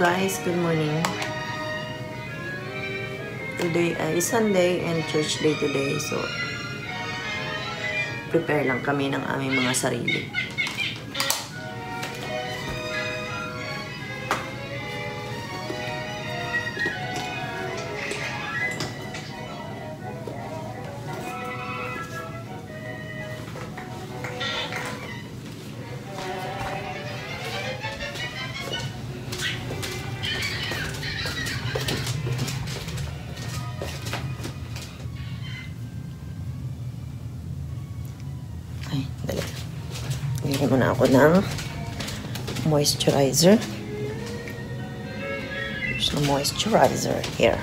guys, good morning. Today ay Sunday and church day today, so prepare lang kami ng aming mga sarili. Ay, dali. Bigyan muna ako ng moisturizer. There's no moisturizer here.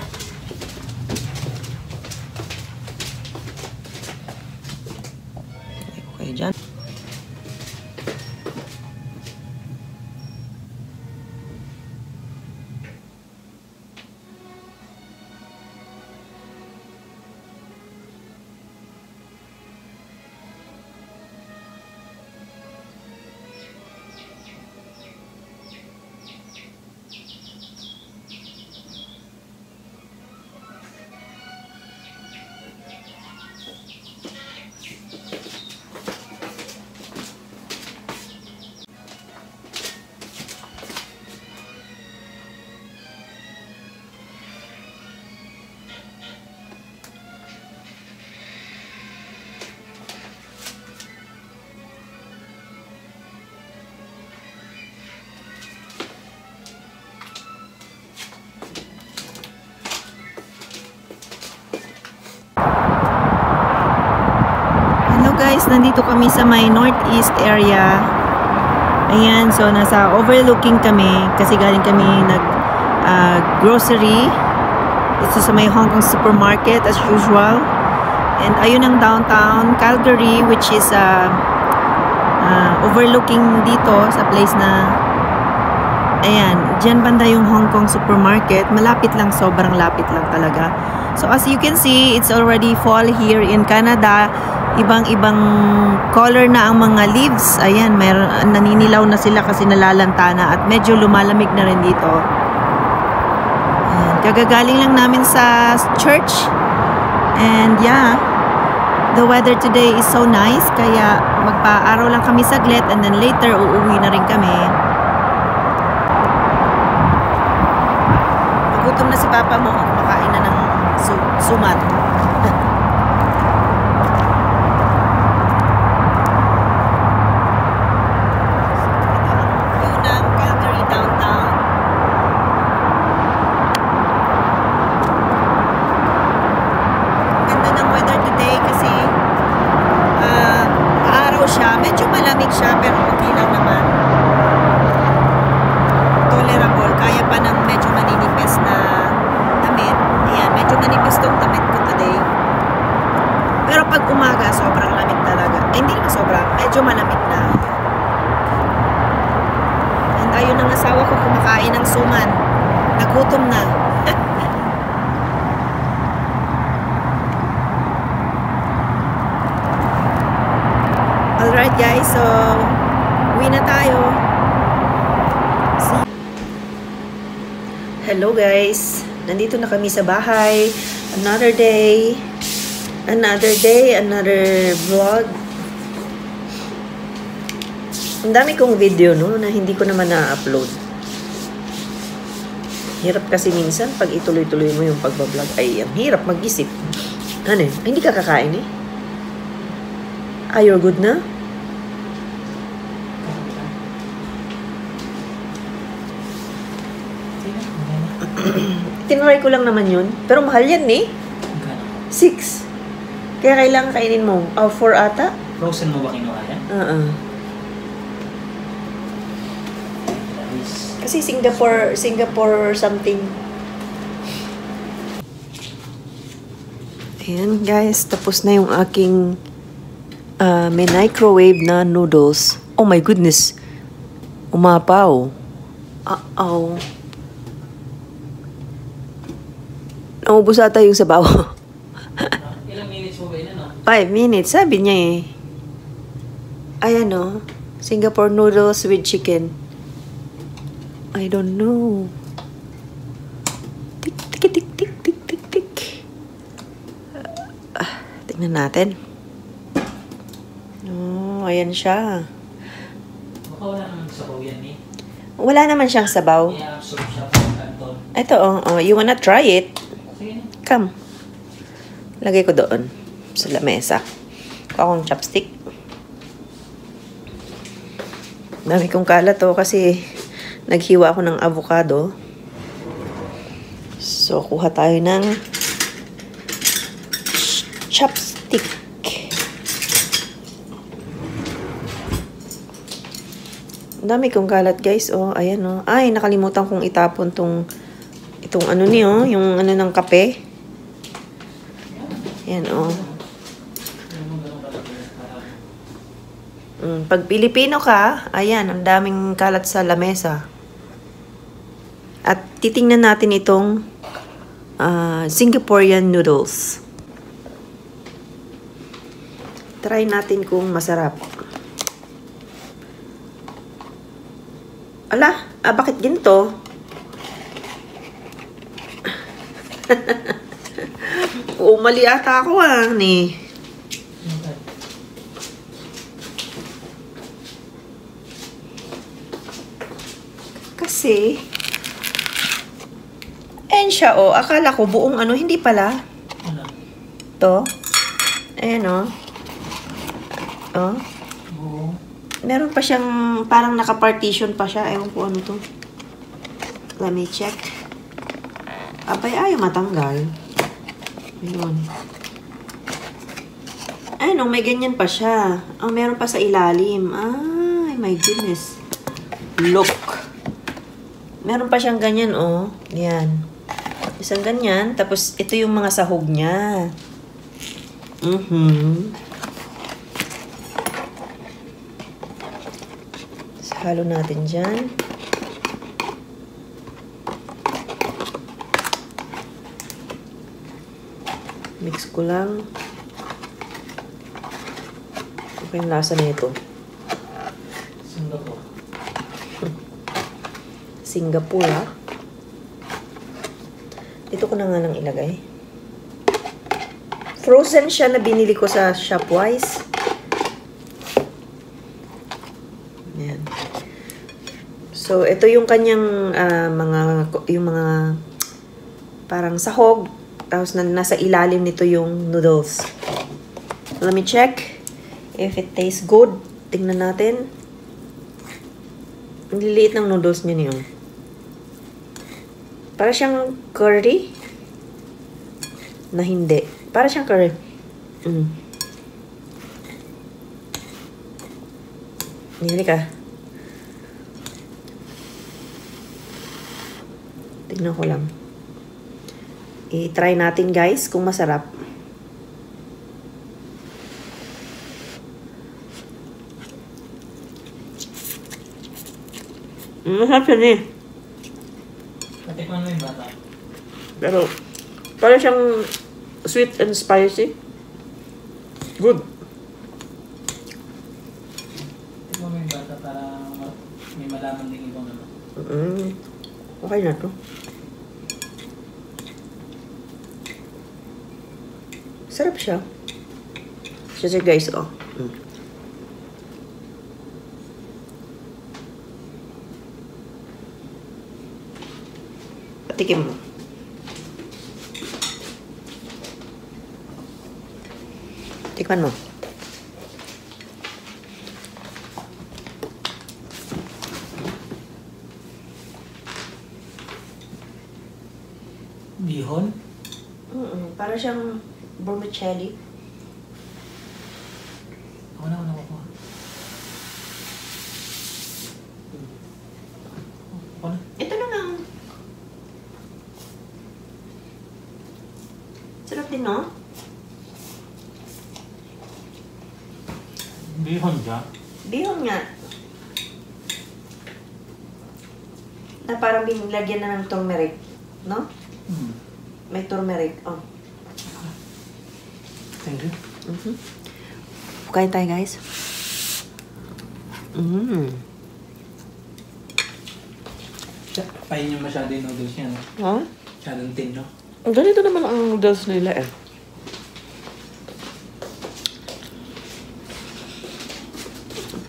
Okay, dyan. Guys, nandito kami sa may northeast area. Ayan, so nasa overlooking kami kasi galing kami nag grocery. Ito sa may Hong Kong supermarket as usual. And ayun ang downtown Calgary, which is overlooking dito sa place na ayan, dyan banda yung Hong Kong supermarket. Malapit lang, sobrang lapit lang talaga. So as you can see, it's already fall here in Canada. Ibang-ibang color na ang mga leaves. Ayan, naninilaw na sila kasi nalalantana at medyo lumalamig na rin dito. Ayan, kagagaling lang namin sa church. And yeah, the weather today is so nice. Kaya magpa-araw lang kami saglit and then later uuwi na rin kami. Nagutom na si Papa mo. Kumakain na ng sumat. Siya, pero okay lang naman. Tolerable. Kaya pa ng medyo maninipis na damit. Ayan, medyo manipis tong damit ko today. Pero pag umaga, sobrang lamig talaga. Ay, hindi naman sobrang. Medyo malamig na. And ayun ang asawa ko kumakain ng suman. Nagutom na. Alright guys, so uwi na tayo. See? Hello guys, nandito na kami sa bahay. Another day, another vlog. Ang dami kong video no, na hindi ko naman na-upload. Hirap kasi minsan pag ituloy-tuloy mo yung pagbablog. Ay, ang hirap mag-isip. Ano eh? Ay, hindi ka kakain eh. Ah, you're good na? Tinry ko lang naman yun. Pero mahal yan eh. 6. Kaya kailangan kainin mo. 4 ata? Frozen mo ba kinuha yan? Kasi Singapore something. Ayan guys, tapos na yung aking may microwave na noodles. Oh my goodness. Umapaw. Uh-oh. Naubos ata yung sabaw. Ilang minutes mo ba yun, no? 5 minutes, sabi niya eh. Ayan o. Singapore noodles with chicken. I don't know. Tingnan natin. Oh, ayan siya. Baka wala naman sabaw yan eh. Wala naman siyang sabaw. I-absorb siya pag kanton. Ito, you wanna try it? Sige na. Come. Lagay ko doon sa lamesa. Kuha akong chopstick. Dami kong kalat to kasi naghiwa ako ng avocado. So, kuha tayo ng chopstick. Dami kong kalat, guys. Oh, ayan oh. Ay, nakalimutan kong itapon itong ano niyo, yung ano ng kape. Ayan oh. Pag Pilipino ka, ayan, ang daming kalat sa lamesa. At titingnan natin itong Singaporean noodles. Try natin kung masarap. Ala, bakit ginto? Mali ata ako ni. Kasi, ayan siya akala ko buong ano, hindi pala. Ano? To. Ayan Oh. Oo. Meron pa siyang, parang naka-partition pa siya. Ewan ko ano to. Let me check. Abay, ayaw matanggal. Ayun. Ayun, may ganyan pa siya. Meron pa sa ilalim. Ay, my goodness. Look. Meron pa siyang ganyan, Yan. Isang ganyan. Tapos, ito yung mga sahog niya. Halo natin dyan. Mix ko lang. Okay yung lasa nito. Singapore. Singapore, ha? Ito ko na nga lang ilagay. Frozen siya na binili ko sa Shopwise. Ayan. So, ito yung kanyang mga parang sahog. Tapos nasa ilalim nito yung noodles. Let me check if it tastes good. Tingnan natin. Ang liliit ng noodles niya niyo. Para siyang curry. Na hindi. Para siyang curry. Nili ka. Tignan ko lang. I-try natin guys kung masarap. Masarap siya eh. Patikman mo yung bata. Pero, parang siyang sweet and spicy. Good. Patikman mo yung bata para may malaman din ibang ano. Okay na to. Sarap siya. Siya guys, Patikim mo. Tikman mo. Bihon? Para siyang vermicelli. Ako na ko. Ako na. Ito na lang. Sarap din, no? Bihon siya? Bihon nga. Na parang binilagyan na ng turmeric, no? May turmeric, Thank you. Kain tayo, guys. Pahin niyo masyado yung noodles niya, no? Ha? Masyadong tin, no? Ganito naman ang noodles nila,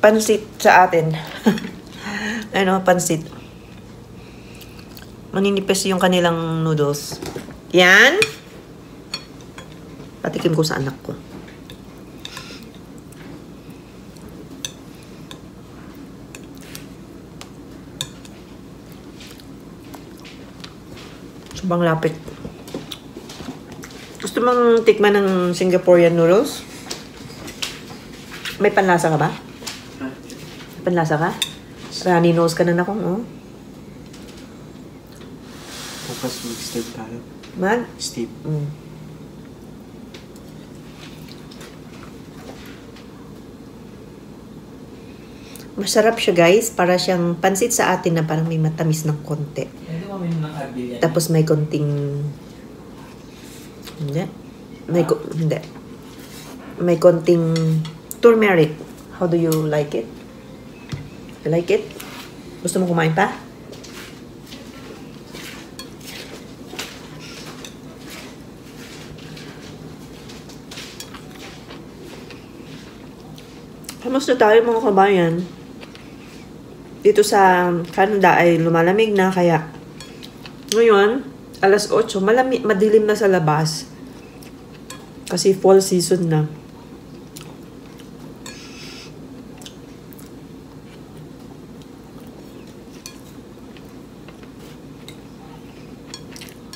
pansit sa atin. Ano, pansit. Maninipis yung kanilang noodles. Yan. Patikim ko sa anak ko. Sobrang lapit. Gusto mong tikman ng Singaporean noodles? May panlasa ka ba? May panlasa ka? Runny nose ka na na kung, oh. Bukas mag-steak tayo. Man? Steak. Masarap siya, guys. Para siyang pansit sa atin na parang may matamis ng konti. Hindi mo min ng Advil yan. Tapos may konting... Hindi. Hindi. May konting turmeric. How do you like it? You like it? Gusto mo kumain pa? Kamusta tayo mga kabayan? Dito sa Canada ay lumalamig na kaya ngayon, alas 8, madilim na sa labas. Kasi fall season na.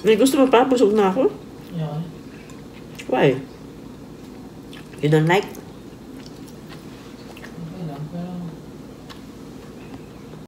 May gusto mo pa? Busog na ako? Yan. Why? You don't like?